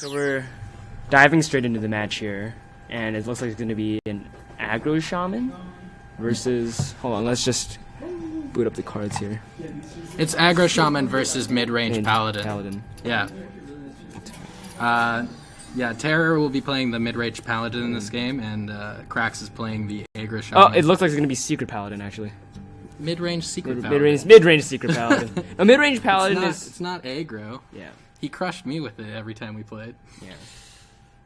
So we're diving straight into the match here, and it looks like it's going to be an aggro shaman versus... Hold on, let's just boot up the cards here. It's aggro shaman versus mid-range paladin. Yeah. Yeah, Terror will be playing the mid-range paladin in this game, and Krax is playing the aggro shaman. Oh, it looks like it's going to be secret paladin, actually. Mid-range secret paladin. Mid-range secret paladin. A mid-range paladin It's not aggro. Yeah. He crushed me with it every time we played. Yeah.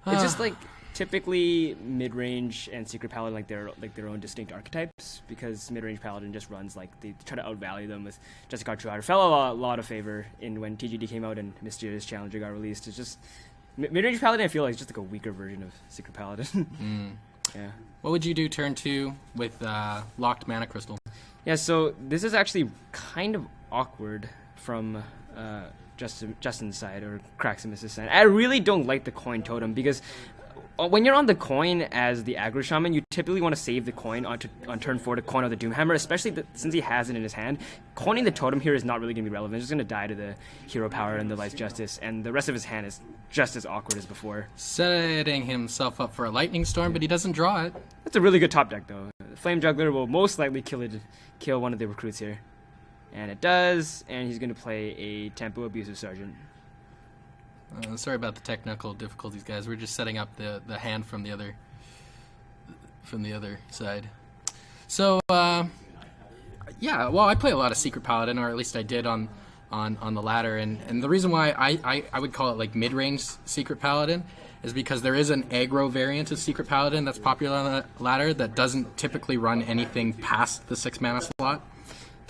It's just like typically mid-range and secret paladin like their own distinct archetypes, because mid-range paladin just runs like they try to outvalue them with Jessica Truider. Fell a lot of favor in when TGD came out and Mysterious Challenger got released. It's just mid-range paladin. I feel like it's just like a weaker version of secret paladin. Yeah. What would you do turn 2 with locked mana crystal? Yeah. So this is actually kind of awkward from Justin's side or Craximus's side. I really don't like the coin totem, because when you're on the coin as the aggro shaman, you typically want to save the coin on turn 4 to coin out the Doomhammer, especially since he has it in his hand. Coining the totem here is not really going to be relevant. It's just going to die to the hero power and the Light's Justice, and the rest of his hand is just as awkward as before. Setting himself up for a lightning storm, but he doesn't draw it. That's a really good top deck, though. The Flame Juggler will most likely kill one of the recruits here. And it does, and he's going to play a Tempo Abusive Sergeant. Sorry about the technical difficulties, guys. We're just setting up the hand from the other side. So, yeah, well, I play a lot of Secret Paladin, or at least I did on the ladder, and the reason why I would call it like mid-range Secret Paladin is because there is an aggro variant of Secret Paladin that's popular on the ladder that doesn't typically run anything past the 6 mana slot.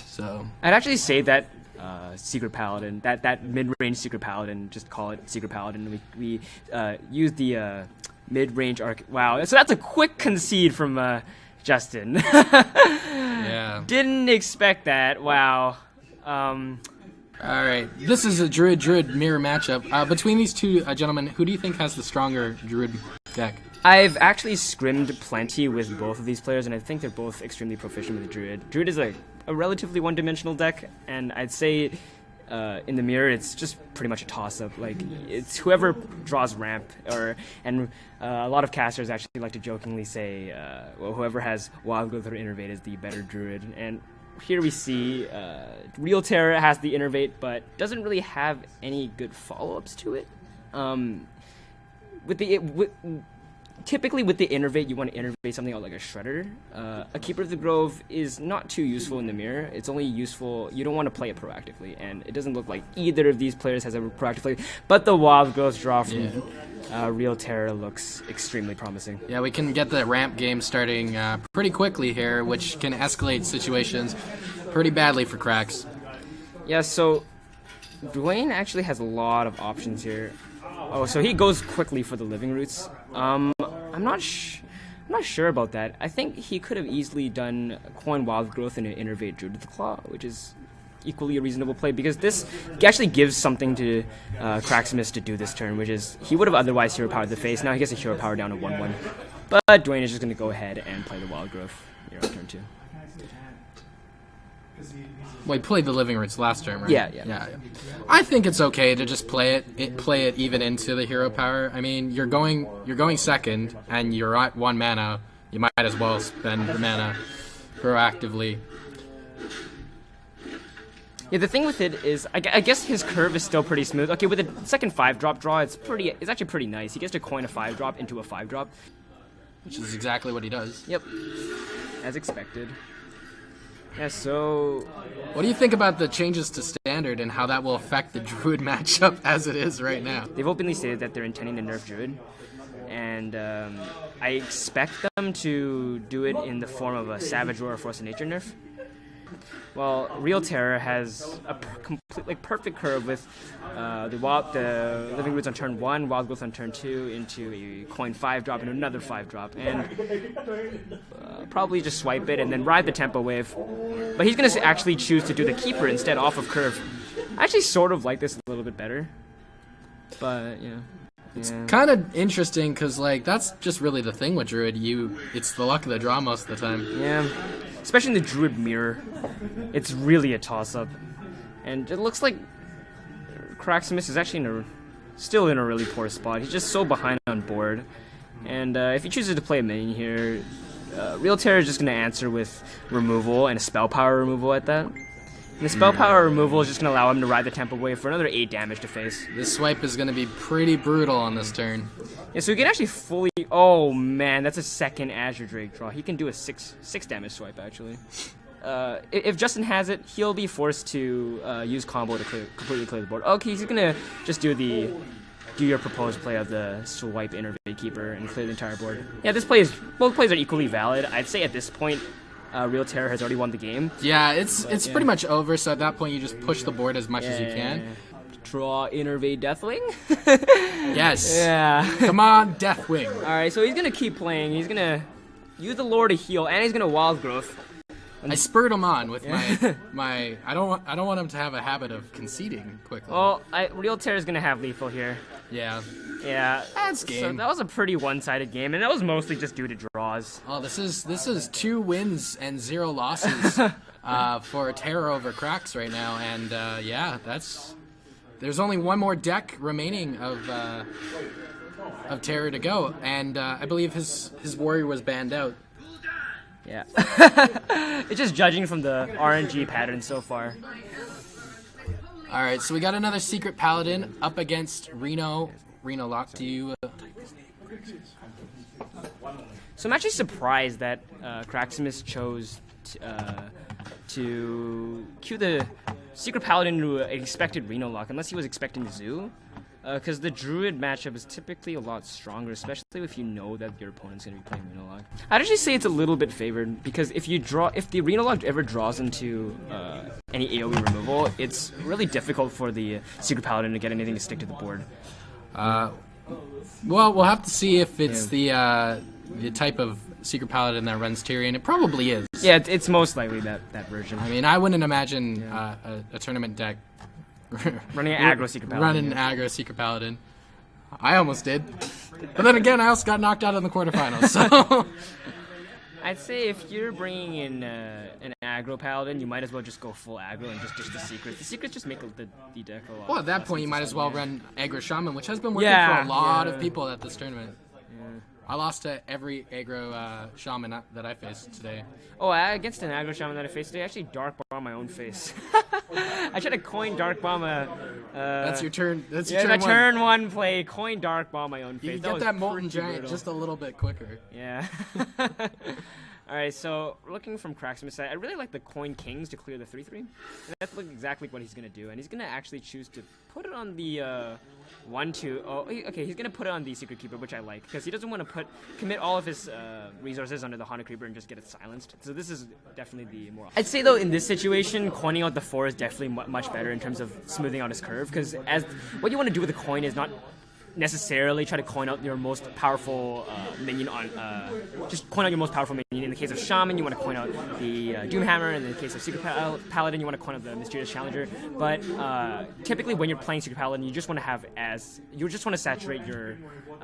So I'd actually say that Secret Paladin, that mid-range Secret Paladin, just call it Secret Paladin. We use the mid-range arc. Wow, so that's a quick concede from Justin. Yeah. Didn't expect that. Wow. All right, this is a Druid mirror matchup. Between these two gentlemen, who do you think has the stronger Druid deck? I've actually scrimmed plenty with both of these players, and I think they're both extremely proficient with the Druid. Druid is a relatively one-dimensional deck, and I'd say in the mirror it's just pretty much a toss-up. Like, it's whoever draws ramp, and a lot of casters actually like to jokingly say, well, whoever has Wild Growth or Innervate is the better Druid. And here we see Real Terror has the Innervate, but doesn't really have any good follow-ups to it. Typically with the Innervate, you want to Innervate something out like a Shredder. A Keeper of the Grove is not too useful in the mirror. It's only useful, you don't want to play it proactively, and it doesn't look like either of these players has a proactive play, but the Wild Growth draw from Real Terror looks extremely promising. Yeah, we can get the ramp game starting pretty quickly here, which can escalate situations pretty badly for Krax. Yeah, so Dwayne actually has a lot of options here. Oh, so he goes quickly for the Living Roots. I'm not sure about that. I think he could have easily done Coin Wild Growth and an Innervate Druid of the Claw, which is equally a reasonable play, because this actually gives something to Craximus to do this turn, which is he would have otherwise hero powered the face. Now he gets a hero power down to 1/1. But Dwayne is just going to go ahead and play the Wild Growth here on turn 2. Well, he played the Living Roots last turn, right? Yeah. I think it's okay to just play it even into the hero power. I mean, you're going second, and you're at 1 mana. You might as well spend your mana proactively. Yeah, the thing with it is, I guess his curve is still pretty smooth. Okay, with a second 5-drop draw, it's actually pretty nice. He gets to coin a 5-drop into a 5-drop, which is exactly what he does. Yep, as expected. Yeah, so what do you think about the changes to Standard and how that will affect the Druid matchup as it is right now? They've openly stated that they're intending to nerf Druid, and I expect them to do it in the form of a Savage Roar or Force of Nature nerf. Well, Real Terror has a perfect curve with the Living Roots on turn 1, Wild Growth on turn 2, into a coin 5-drop and another 5-drop, and probably just swipe it and then ride the tempo wave. But he's going to actually choose to do the Keeper instead off of curve. I actually sort of like this a little bit better, but yeah. It's kind of interesting because, like, that's just really the thing with Druid. It's the luck of the draw most of the time. Yeah, especially in the Druid mirror. It's really a toss-up. And it looks like Craximus is actually in a still in a really poor spot. He's just so behind on board. And if he chooses to play a minion here, Real Terror is just going to answer with removal and a spell power removal at that. And the spell power removal is just going to allow him to ride the tempo wave for another 8 damage to face. This swipe is going to be pretty brutal on this turn. Yeah, so he can actually fully... Oh, man, that's a second Azure Drake draw. He can do a 6 damage swipe, actually. If Justin has it, he'll be forced to use combo to completely clear the board. Okay, he's going to just do your proposed play of the swipe Innervate Keeper and clear the entire board. Yeah, both plays are equally valid. I'd say at this point, Real Terror has already won the game. Yeah, it's pretty much over, so at that point you just push the board as much as you can. Draw Innervate Deathwing. Yes. Yeah. Come on, Deathwing. Alright, so he's going to keep playing. He's going to use the lore to heal, and he's going to Wild Growth. I spurred him on with my I don't want him to have a habit of conceding quickly. Well, Real Terror is going to have lethal here. Yeah. Yeah. That's game. So that was a pretty one-sided game, and that was mostly just due to draws. Oh, this is 2 wins and 0 losses for Terror over Cracks right now, and yeah, there's only one more deck remaining of Terror to go, and I believe his warrior was banned out. Yeah. It's just judging from the RNG pattern so far. Alright, so we got another Secret Paladin up against Reno. Reno Lock, do you... So I'm actually surprised that Craximus chose to queue the Secret Paladin into an expected Reno Lock, unless he was expecting Zoo. Because the Druid matchup is typically a lot stronger, especially if you know that your opponent's going to be playing Reno Lock. I'd actually say it's a little bit favored, because if the Reno Lock ever draws into any AoE removal, it's really difficult for the Secret Paladin to get anything to stick to the board. Well, we'll have to see if it's the type of Secret Paladin that runs Tyrion. It probably is. Yeah, it's most likely that version. I mean, I wouldn't imagine a tournament deck running an aggro Secret Paladin. Running an aggro Secret Paladin. I almost did. But then again, I also got knocked out in the quarterfinals, so... I'd say if you're bringing in an aggro Paladin, you might as well just go full aggro and just the Secrets. The Secrets just make the deck a lot. Well, at that point, you might as well run aggro Shaman, which has been working for a lot of people at this tournament. Yeah. I lost to every aggro Shaman that I faced today. Oh, against an aggro Shaman that I faced today, I actually Dark Bomb my own face. I tried to coin Dark Bomb that's your turn. That's your turn. turn Turn one play, coin Dark Bomb my own face. You can get that Molten Giant just a little bit quicker. Yeah. Alright, so looking from Craximus' side, I really like the Coin Kings to clear the 3-3. And that's exactly what he's going to do. And he's going to actually choose to put it on the 1-2. Oh, okay, he's going to put it on the Secret Keeper, which I like. Because he doesn't want to commit all of his resources under the Haunted Creeper and just get it silenced. So this is definitely the more... I'd say, though, in this situation, coining out the 4 is definitely much better in terms of smoothing out his curve. Because what you want to do with the coin is not necessarily try to coin out your most powerful minion on just coin out your most powerful minion. In the case of Shaman, you want to coin out the Doomhammer. In the case of Secret Paladin, you want to coin out the Mysterious Challenger. But typically when you're playing Secret Paladin, you just want to saturate your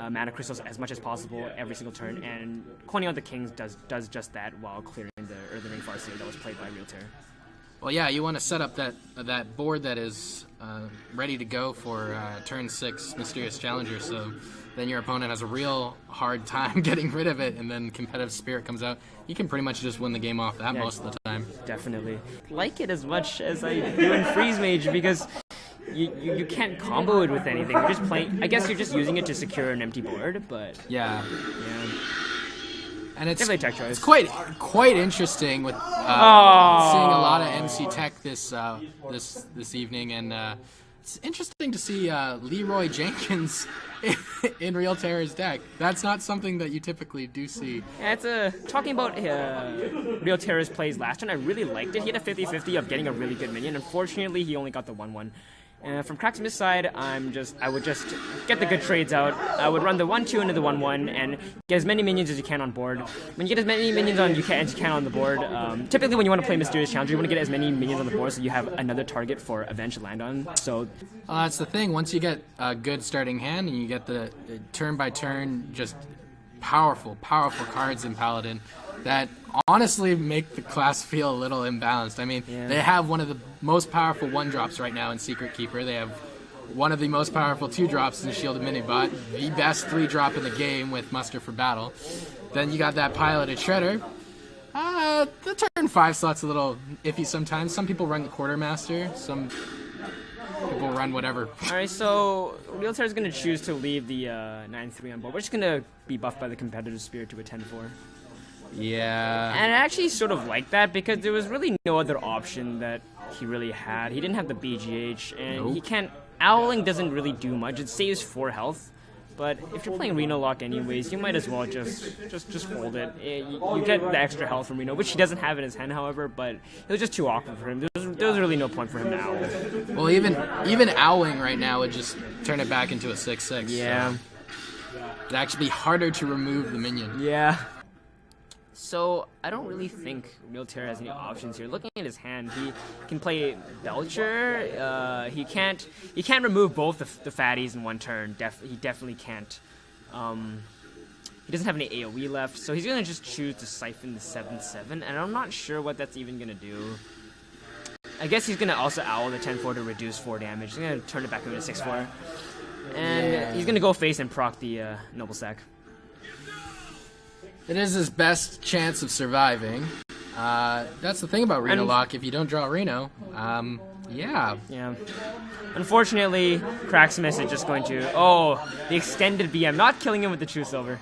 mana crystals as much as possible every single turn, and coining out the Kings does just that while clearing the Earthen Ring Farseer that was played by Real Terror. Well, yeah, you want to set up that board that is ready to go for turn 6 Mysterious Challenger, so then your opponent has a real hard time getting rid of it, and then Competitive Spirit comes out. You can pretty much just win the game off that most of the time. Definitely. Like it as much as I do in Freeze Mage, because you can't combo it with anything. You're just playing... I guess you're just using it to secure an empty board, but... Yeah. And it's quite interesting with seeing a lot of MC Tech this evening, and it's interesting to see Leroy Jenkins in Real Terror's deck. That's not something that you typically do see. Yeah, it's talking about Real Terror's plays last turn. I really liked it. He had a 50-50 of getting a really good minion. Unfortunately, he only got the 1-1. From Craximus' side, I would just get the good trades out. I would run the 1-2 into the 1-1 and get as many minions as you can on board. When you get as many minions as you can on the board, typically when you want to play Mysterious Challenger, you want to get as many minions on the board so you have another target for Avenge to land on. So that's the thing. Once you get a good starting hand and you get the turn-by-turn, just powerful cards in Paladin that honestly make the class feel a little imbalanced. I mean, they have one of the most powerful 1-drops right now in Secret Keeper. They have one of the most powerful 2-drops in the Shielded Minibot, the best 3-drop in the game with Muster for Battle. Then you got that piloted Shredder. The turn 5 slot's a little iffy sometimes. Some people run the Quartermaster, some people run whatever. Alright, so Real Terror's going to choose to leave the 9-3 on board. We're just going to be buffed by the Competitive Spirit to a 10-4. Yeah. And I actually sort of like that because there was really no other option that he really had. He didn't have the BGH, and he can't... Owling doesn't really do much. It saves 4 health. But if you're playing Reno Lock anyways, you might as well just hold it. You get the extra health from Reno, which he doesn't have in his hand, however, but it was just too awkward for him. There was really no point for him to owl. Well, even owling right now would just turn it back into a 6-6. Yeah. So it'd actually be harder to remove the minion. Yeah. So I don't really think Real Terror has any options here. Looking at his hand, he can play Belcher. He can't remove both the fatties in one turn. He definitely can't. He doesn't have any AoE left, so he's gonna just choose to siphon the 7-7, and I'm not sure what that's even gonna do. I guess he's gonna also owl the 10-4 to reduce 4 damage. He's gonna turn it back into a 6-4, and he's gonna go face and proc the Noble Sack. It is his best chance of surviving. That's the thing about Reno Lock. If you don't draw Reno, yeah. Unfortunately, Craximus is just going to... Oh, the extended BM. Not killing him with the True Silver.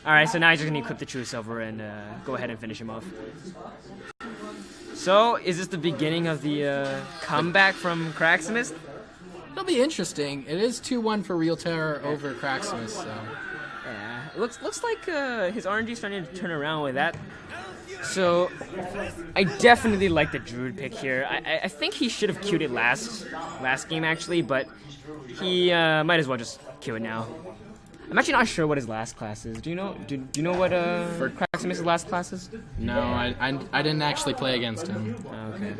Alright, so now he's just going to equip the True Silver and go ahead and finish him off. So, is this the beginning of the comeback from Craximus? It'll be interesting. It is 2-1 for Real Terror over Craximus, so... Yeah, it looks like his RNG is starting to turn around with that. So, I definitely like the Druid pick here. I think he should have queued it last game, actually, but he might as well just queue it now. I'm actually not sure what his last class is. Do you know? Do you know what for Craximus' last class is? No, I didn't actually play against him. Okay.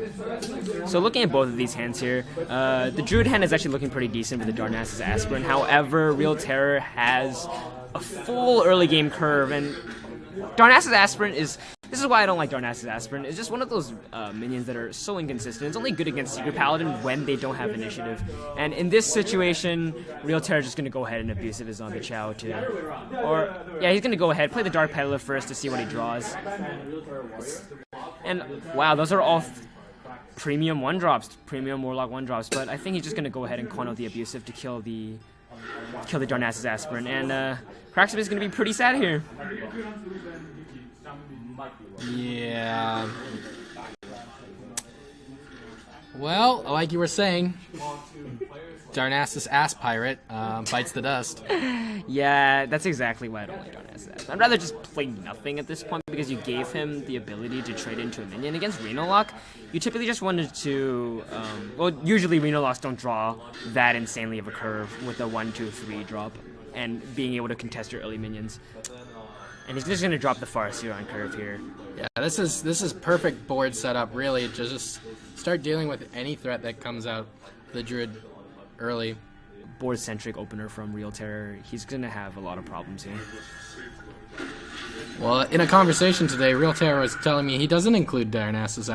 So looking at both of these hands here, the Druid hand is actually looking pretty decent with the Darnassus Aspirin. However, Real Terror has a full early game curve, and Darnassus Aspirin is... This is why I don't like Darnassus Aspirin. It's just one of those minions that are so inconsistent. It's only good against Secret Paladin when they don't have initiative. And in this situation, Real Terror is just going to go ahead and abusive his Zombie Chow too. Or, yeah, he's going to go ahead, play the Dark Peddler first to see what he draws. And, wow, those are all premium 1-drops, premium Warlock 1-drops. But I think he's just going to go ahead and con out the abusive to kill the Darnassus Aspirin. And Craximus is going to be pretty sad here. Yeah. Well, like you were saying, Darnassus Ass Pirate bites the dust. Yeah, that's exactly why I don't like Darnassus. I'd rather just play nothing at this point because you gave him the ability to trade into a minion. Against Reno Lock, you typically just wanted to... well, usually Reno Locks don't draw that insanely of a curve with a 1-2-3 drop and being able to contest your early minions. And he's just going to drop the Farseer on curve here. Yeah, this is perfect board setup, really, to just start dealing with any threat that comes out the Druid early. Board-centric opener from Real Terror. He's going to have a lot of problems here. Well, in a conversation today, Real Terror was telling me he doesn't include Darnassus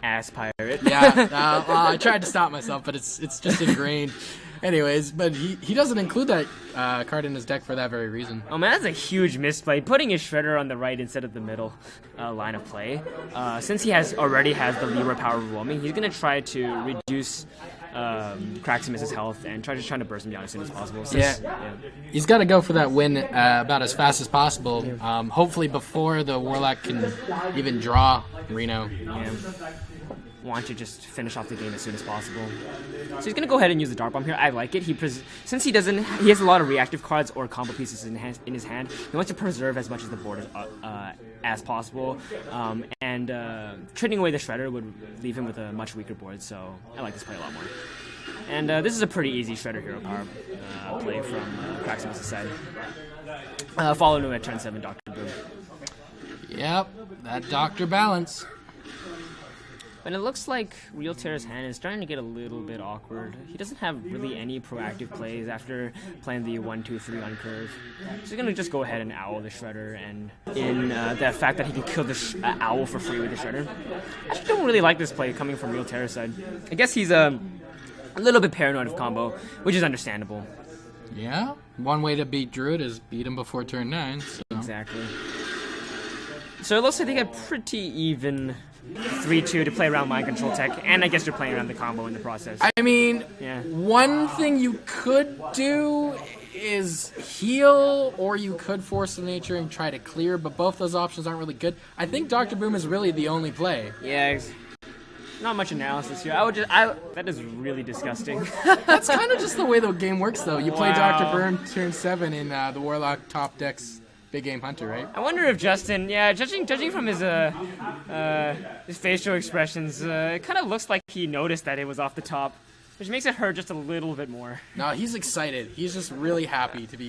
Ass Pirate. Yeah, well, I tried to stop myself, but it's just ingrained. Anyways, but he doesn't include that card in his deck for that very reason. Oh man, that's a huge misplay. Putting his Shredder on the right instead of the middle line of play. Since he already has the Libra power overwhelming, he's going to try to reduce Craximus' health and try to burst him down as soon as possible. He's got to go for that win about as fast as possible. Hopefully before the Warlock can even draw Reno. Yeah. Want to just finish off the game as soon as possible. So he's gonna go ahead and use the Dart Bomb here. I like it. Since he has a lot of reactive cards or combo pieces in his hand. He wants to preserve as much of the board as possible. And trading away the Shredder would leave him with a much weaker board. So I like this play a lot more. And this is a pretty easy Shredder Hero Power play from Craximus' side. Followed him at turn 7, Dr. Boom. Yep, that Dr. Balance. And it looks like Real Terror's hand is starting to get a little bit awkward. He doesn't have really any proactive plays after playing the 1-2-3 on curve. So he's going to just go ahead and owl the Shredder, and in the fact that he can kill the owl for free with the Shredder. I actually don't really like this play coming from Real Terror's side. I guess he's a little bit paranoid of combo, which is understandable. Yeah, one way to beat Druid is beat him before turn 9. So. Exactly. So it looks like they got pretty even 3-2 to play around mind control tech, and I guess you're playing around the combo in the process. I mean, Yeah. one thing you could do is heal, or you could force the nature and try to clear, but both those options aren't really good. I think Dr. Boom is really the only play. Yeah, not much analysis here. That is really disgusting. That's kind of just the way the game works, though. You play Wow. Dr. Boom turn 7 in the Warlock top decks Big Game Hunter, right? I wonder if Justin, judging from his facial expressions, it kind of looks like he noticed that it was off the top, which makes it hurt just a little bit more. No, he's excited. He's just really happy to be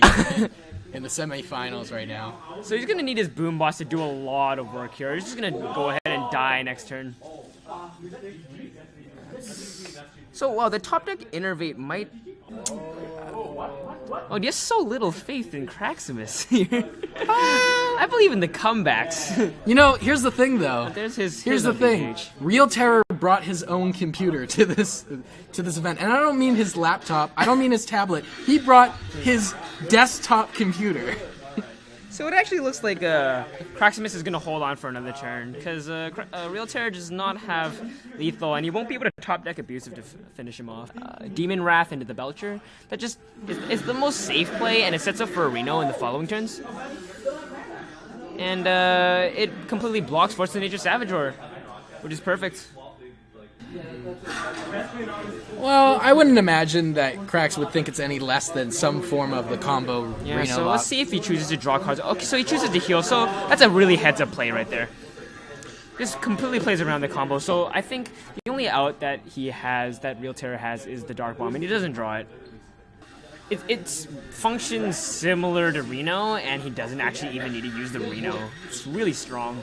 in the semifinals right now. So he's gonna need his boom boss to do a lot of work here. He's just gonna go ahead and die next turn. So wow, the top deck Innervate might. Oh, he has so little faith in Craximus here. I believe in the comebacks. You know, here's the thing, though. There's his. Here's the thing. Real Terror brought his own computer to this event, and I don't mean his laptop. I don't mean his tablet. He brought his desktop computer. So it actually looks like Craximus is going to hold on for another turn, because Real Terror does not have lethal, and he won't be able to top deck Abusive to finish him off. Demon Wrath into the Belcher, that just is the most safe play, and it sets up for a Reno in the following turns. And it completely blocks Force of Nature Savageur, which is perfect. Well, I wouldn't imagine that Krax would think it's any less than some form of the combo Yeah, Reno so lock. let's see if he chooses to draw cards. Okay, so he chooses to heal, so that's a really heads-up play right there. Just completely plays around the combo, so I think the only out that he has, that Real Terror has, is the Dark Bomb, and he doesn't draw it. It functions similar to Reno, and he doesn't actually even need to use the Reno. It's really strong.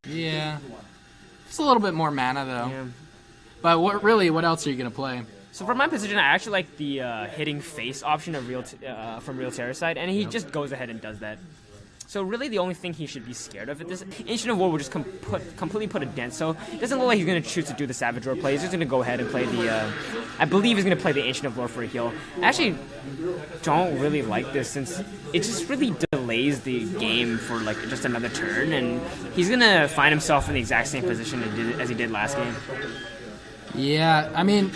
Yeah. It's a little bit more mana, though. Yeah. But what else are you going to play? So for my position, I actually like the hitting face option of from Real Terror side, and he just goes ahead and does that. So really the only thing he should be scared of at this, Ancient of War will just completely put a dent, so it doesn't look like he's going to choose to do the Savageur play. He's just going to go ahead and play the, I believe he's going to play the Ancient of War for a heal. I actually don't really like this, since it just really delays the game for like just another turn, and he's going to find himself in the exact same position as he did last game. Yeah, I mean,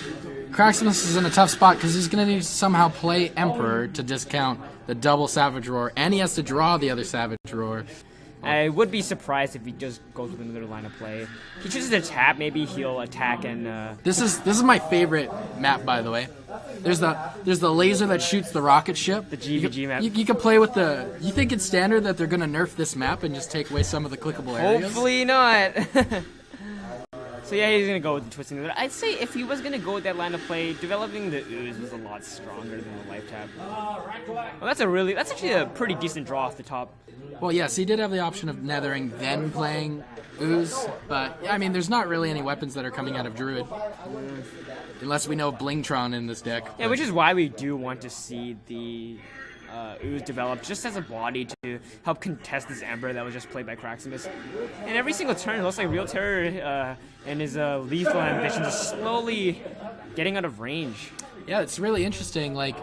Craximus is in a tough spot because he's going to need to somehow play Emperor to discount the double Savage Roar, and he has to draw the other Savage Roar. I would be surprised if he just goes with another line of play. He chooses to tap, maybe he'll attack and... This is my favorite map, by the way. There's the laser that shoots the rocket ship. The GVG map. You can play with the... You think it's standard that they're going to nerf this map and just take away some of the clickable areas? Hopefully not. So yeah, he's going to go with the twisting. But I'd say if he was going to go with that line of play, developing the Ooze was a lot stronger than the life tap. Well, that's actually a pretty decent draw off the top. Well, yes, he did have the option of nethering, then playing Ooze, but I mean, there's not really any weapons that are coming out of Druid. Unless we know Blingtron in this deck. Yeah, which is why we do want to see the Ooze develop just as a body to help contest this Ember that was just played by Craximus. And every single turn, it looks like Real Terror and his lethal ambitions are slowly getting out of range. Yeah, it's really interesting. Like,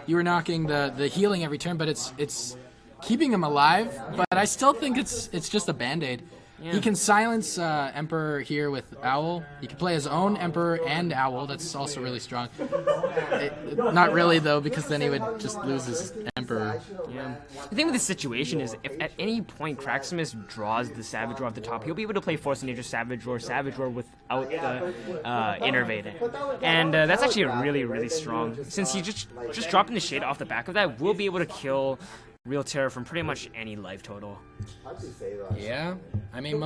you were knocking the healing every turn, but it's keeping him alive. But I still think it's just a Band-Aid. Yeah. He can silence Emperor here with Owl. He can play his own Emperor and Owl. That's also really strong. Not really, though, because then he would just lose his Emperor. Yeah. The thing with this situation is, if at any point Craximus draws the Savage Roar off the top, he'll be able to play Force of Nature Savage Roar without the Innervate. And that's actually really, really strong. Since he just dropping the Shade off the back of that, we'll be able to kill Real Terror from pretty much any life total. Yeah, I mean,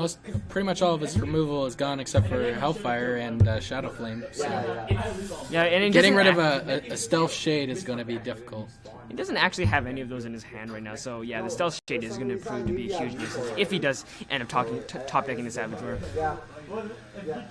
pretty much all of his removal is gone except for Hellfire and Shadow Flame. So Yeah, and getting rid of a Stealth Shade is going to be difficult. He doesn't actually have any of those in his hand right now, so yeah, the Stealth Shade is going to prove to be a huge nuisance if he does end up top decking the Savage Roar.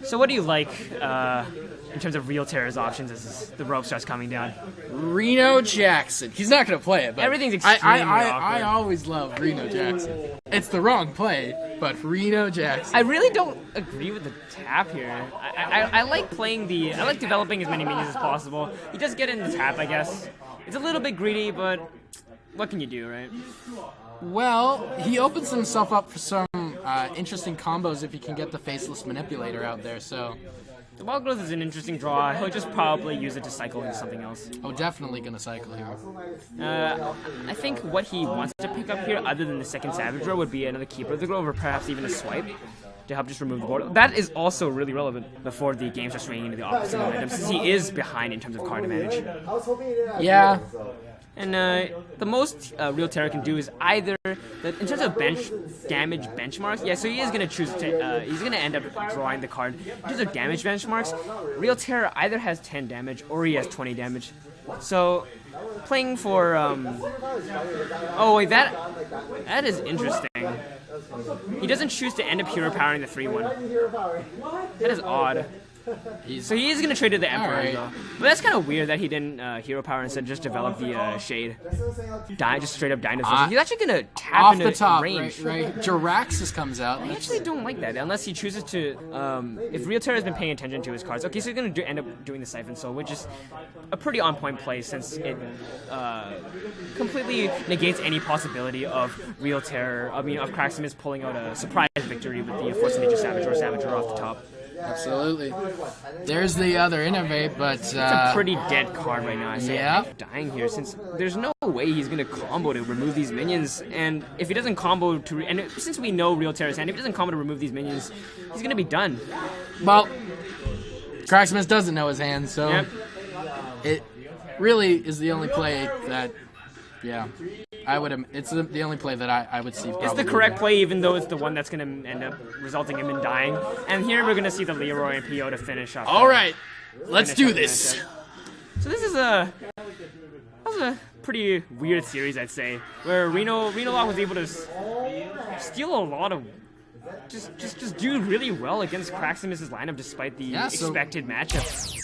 So what do you like in terms of Real Terror's options as the rope starts coming down? Reno Jackson. He's not going to play it, but Everything's extremely awkward. I always love Reno Jackson. It's the wrong play, but Reno Jackson. I really don't agree with the tap here. I like playing I like developing as many minions as possible. He does get in the tap, I guess. It's a little bit greedy, but what can you do, right? Well, he opens himself up for some interesting combos if he can get the Faceless Manipulator out there, so... The Wild Growth is an interesting draw. He'll just probably use it to cycle into something else. Oh, definitely going to cycle here. I think what he wants to pick up here, other than the second Savage Roar, would be another Keeper of the Grove, or perhaps even a Swipe to help just remove the board. That is also really relevant before the games are swinging into the opposite momentum, since he is behind in terms of card advantage. Yeah. And the most Real Terror can do is either, in terms of bench damage benchmarks, yeah, so he is going to choose to, he's going to end up drawing the card. In terms of damage benchmarks, Real Terror either has 10 damage or he has 20 damage. So, playing for, oh wait, that is interesting. He doesn't choose to end up hero powering the 3-1. That is odd. So he is going to trade to the Emperor, though. But that's kind of weird that he didn't hero power instead just develop the Shade. Just straight up Dino. He's actually going to tap off into the top, range. right? Jiraxis comes out. I actually don't like that, unless he chooses to... if Real Terror has been paying attention to his cards, okay, so he's going to end up doing the Siphon Soul, which is a pretty on-point play since it completely negates any possibility of Real Terror, of Craximus pulling out a surprise victory with the Force of Nature Savage Roar off the top. Absolutely. There's the other Innovate, but... It's a pretty dead card right now. I say yeah. I'm dying here, since there's no way he's going to combo to remove these minions. And if he doesn't combo to... And since we know Real Terror's hand, if he doesn't combo to remove these minions, he's going to be done. Well, Craximus doesn't know his hand, so... Yep. It really is the only play that... Yeah. It's the only play that I would see. It's the correct play, even though it's the one that's going to end up resulting him in dying. And here we're going to see the Leroy and PO to finish up. All right, let's do this. So this is that was a pretty weird series, I'd say, where Reno Lock was able to steal a lot of, just do really well against Craximus' lineup despite the expected matchup.